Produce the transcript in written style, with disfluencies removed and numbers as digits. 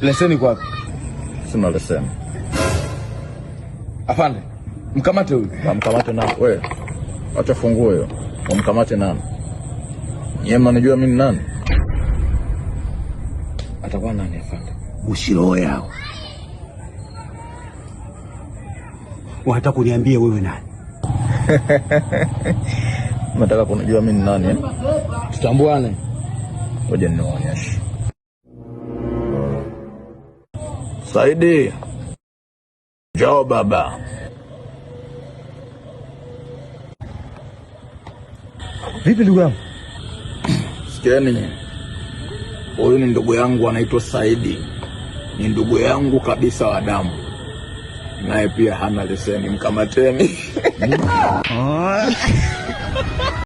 Leseni kwa? Sina leseni. Afande, mkamate huyu. Mkamate na wewe. Acha funguo hiyo. Mkamate nani? Yeye mnanijua mimi nani? Atakuwa nani afande? Usiroho yao. Unataka kuniambia wewe nani? Unataka kunijua mimi nani eh? Tutambuane. Ngoja nionyeshe. Saidi. Njoo baba. Vipi ndugu yangu? Sikieni. Huyu ni ndugu yangu anaitwa Saidi. Ni ndugu yangu kabisa wa damu. Naye pia hana leseni, mkamateni.